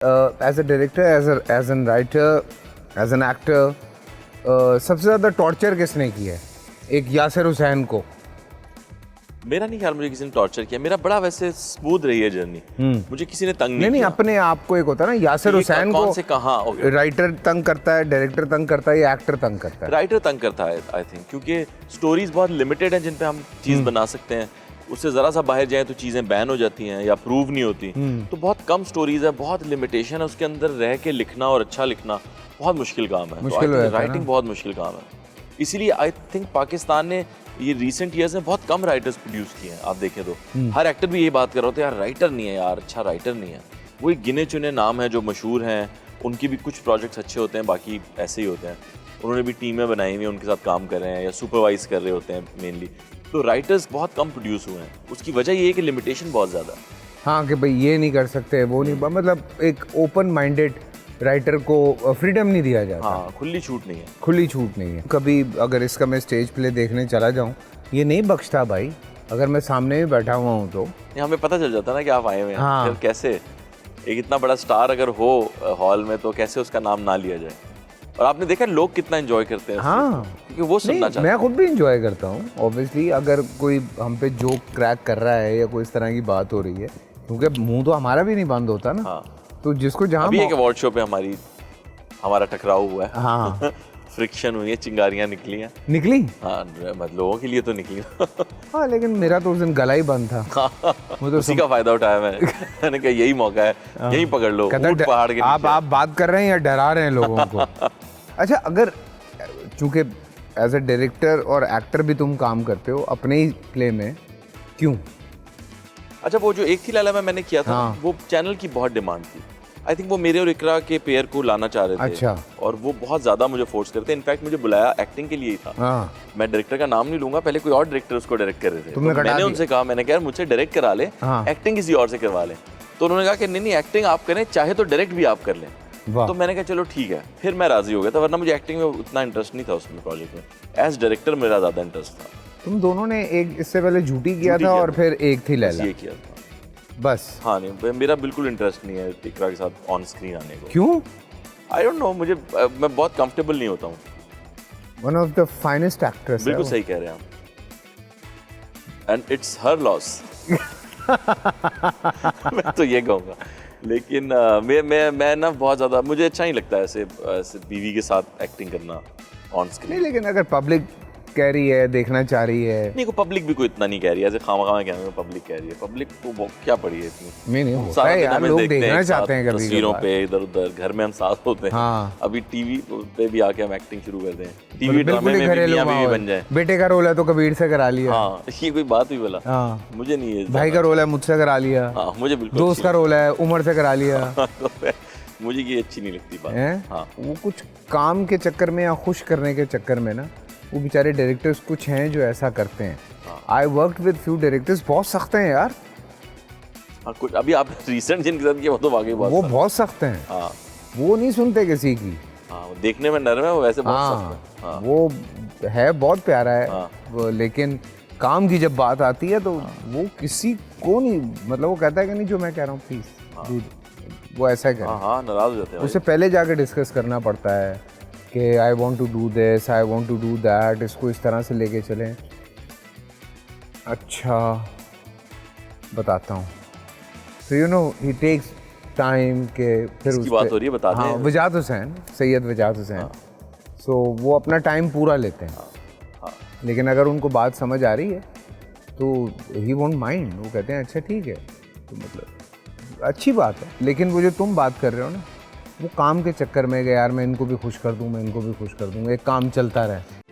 As a director, as an writer, as an actor, सबसे ज़्यादा torture किसने किया है? एक यासिर हुसैन को। मेरा नहीं ख्याल मुझे किसी ने टॉर्चर किया, मेरा बड़ा वैसे स्मूथ रही है जर्नी। मुझे किसी ने तंग नहीं नहीं, किया। अपने आप को एक होता है ना, यासिर हुसैन को कौन से कहाँ राइटर तंग करता है, डायरेक्टर तंग करता है या एक्टर तंग करता है? राइटर तंग करता है आई थिंक, क्योंकि स्टोरीज बहुत लिमिटेड हैं जिन पे हम चीज़ बना सकते हैं। उससे ज़रा सा बाहर जाए तो चीज़ें बैन हो जाती हैं या प्रूव नहीं होती। तो बहुत कम स्टोरीज है, बहुत लिमिटेशन है, उसके अंदर रह के लिखना और अच्छा लिखना बहुत मुश्किल काम है। मुश्किल है, राइटिंग बहुत मुश्किल काम है। इसीलिए आई थिंक पाकिस्तान ने ये रिसेंट ईयर्स में बहुत कम राइटर्स प्रोड्यूस किए हैं। आप देखें तो हर एक्टर भी यही बात कर रहे होते हैं, यार राइटर नहीं है, यार अच्छा राइटर नहीं है। वही गिने चुने नाम हैं जो मशहूर हैं, उनके भी कुछ प्रोजेक्ट्स अच्छे होते हैं, बाकी ऐसे ही होते हैं। उन्होंने भी टीमें बनाई हुई हैं, उनके साथ काम कर रहे हैं या सुपरवाइज कर रहे होते हैं मेनली। तो राइटर्स बहुत कम प्रोड्यूस हुए हैं। उसकी वजह ये है कि लिमिटेशन बहुत ज़्यादा है। हाँ, कि भाई ये नहीं कर सकते, वो नहीं, मतलब एक ओपन माइंडेड राइटर को फ्रीडम नहीं दिया जाता। हाँ, खुली छूट नहीं है। खुली छूट नहीं है। कभी अगर इसका मैं स्टेज प्ले देखने चला जाऊँ, ये नहीं बख्शता भाई, अगर मैं सामने भी बैठा हुआ हूँ तो हमें पता चल जाता है ना कि आप आए हुए हैं। हाँ। फिर कैसे एक इतना बड़ा स्टार अगर हो हॉल में तो कैसे उसका नाम ना लिया जाए। और आपने देखा लोग कितना एंजॉय करते हैं। हाँ, क्योंकि वो सुनना नहीं, चाहते हैं। मैं खुद भी इंजॉय करता हूँ ऑब्वियसली। अगर कोई हम पे जोक क्रैक कर रहा है या कोई इस तरह की बात हो रही है, क्योंकि मुंह तो हमारा भी नहीं बंद होता ना। हाँ। तो जिसको जहाँ अभी एक अवार्ड शो पे हमारा टकराव हुआ है। हाँ फ्रिक्शन हुई है, चिंगारियां निकली हैं। निकली। हाँ, मतलब लोगों के लिए तो निकली। हाँ, लेकिन मेरा तो उस दिन गला ही बंद था। वो तो उसी का फायदा उठाया मैंने कहा यही मौका है, यही पकड़ लो। ऊंट पहाड़ के आप बात कर रहे हैं या डरा रहे हैं लोगों को? अच्छा, अगर चूंकि एज अ डायरेक्टर और एक्टर भी तुम काम करते हो अपने ही प्ले में, क्यों? अच्छा, वो जो एक थी लैला में मैंने किया था, हाँ। वो चैनल की बहुत डिमांड थी। आई थिंक वो मेरे और इकरा के पेयर को लाना चाह रहे थे। अच्छा। और वो बहुत ज्यादा मुझे फोर्स करते। इनफैक्ट मुझे बुलाया एक्टिंग के लिए ही था। हाँ। मैं डायरेक्टर का नाम नहीं लूंगा, पहले कोई और डायरेक्टर उसको डायरेक्ट कर रहे थे। तुमने तो मैंने उनसे कहा, मैंने कहा मुझसे डायरेक्ट करा ले, हाँ। एक्टिंग किसी और से करवा ले। तो उन्होंने कहा कि नहीं एक्टिंग आप करें, चाहे तो डायरेक्ट भी आप कर लें। तो मैंने कहा चलो ठीक है, फिर मैं राजी हो गया था, वरना मुझे एक्टिंग में उतना इंटरेस्ट नहीं था उसमें प्रोजेक्ट में। एज डायरेक्टर मेरा ज्यादा इंटरेस्ट था। तुम दोनों ने एक इससे पहले झूठी किया था और फिर एक थी लैला, ये किया था बस। हाँ, नहीं मेरा बिल्कुल इंटरेस्ट नहीं है इकरा के साथ ऑन स्क्रीन आने को। क्यों? आई डोंट नो, मैं बहुत कंफर्टेबल नहीं होता हूँ। One of the finest actress. बिल्कुल सही कह रहे हैं आप। And it's her loss. मैं तो ये कहूँगा। लेकिन मैं ना बहुत ज़्यादा, मुझे अच्छा नहीं लगता ऐसे बीवी के साथ एक्टिंग करना ऑन स्क्रीन। नहीं, लेकिन अगर पब्लिक कह रही है, देखना चाह रही है। नहीं, को पब्लिक भी कोई इतना नहीं कह रही है, ऐसे खामा कहने में पब्लिक कह रही है। पब्लिक को क्या पड़ी है इतनी? नहीं होता है यार, लोग देखना चाहते हैं कभी तस्वीरों पे, इधर उधर, घर में हम साथ होते हैं। हाँ। अभी टीवी पे भी आके हम एक्टिंग शुरू कर दें, टीवी ड्रामे में भी मियां बीवी बन जाए। बेटे का रोल है तो कबीर से करा लिया। हाँ, ये कोई बात हुई बोला? हाँ। मुझे नहीं है। भाई का रोल है, मुझसे करा लिया। हाँ, मुझे बिल्कुल। दोस्त का रोल है, उमर से करा लिया। मुझे ये अच्छी नहीं लगती बात। हाँ। वो कुछ काम के चक्कर में या खुश करने के चक्कर में ना, वो बेचारे डायरेक्टर्स कुछ हैं जो ऐसा करते हैं। I worked with few directors, बहुत सख्त हैं यार। हाँ, कुछ अभी आप रिसेंट जिनके साथ किया वो तो वाकई वो बहुत सख्त हैं। हाँ। वो नहीं सुनते किसी की। हाँ, वो देखने में नरम है, वो वैसे बहुत सख्त है। हाँ। वो है बहुत प्यारा है। हाँ। लेकिन काम की जब बात आती है तो वो किसी को नहीं, मतलब वो कहता है कि नहीं जो मैं कह रहा हूँ प्लीज, वो ऐसा करे। हाँ, नाराज हो जाते हैं। उससे पहले जाके डिस्कस करना पड़ता है कि I want to do this, I want to do that, इसको इस तरह से लेके चलें। अच्छा, बताता हूँ। तो you know he takes time के फिर उसकी बात हो रही है, बताते हैं। हाँ, वजात हुसैन, सैयद वजात हुसैन। सो वो अपना टाइम पूरा लेते हैं। लेकिन अगर उनको बात समझ आ रही है तो ही वोंट माइंड, वो कहते हैं अच्छा ठीक है, तो मतलब अच्छी बात है। लेकिन वो जो तुम बात कर रहे हो ना, वो काम के चक्कर में गया यार, मैं इनको भी खुश कर दूँ, मैं इनको भी खुश कर दूँ, एक काम चलता रहे।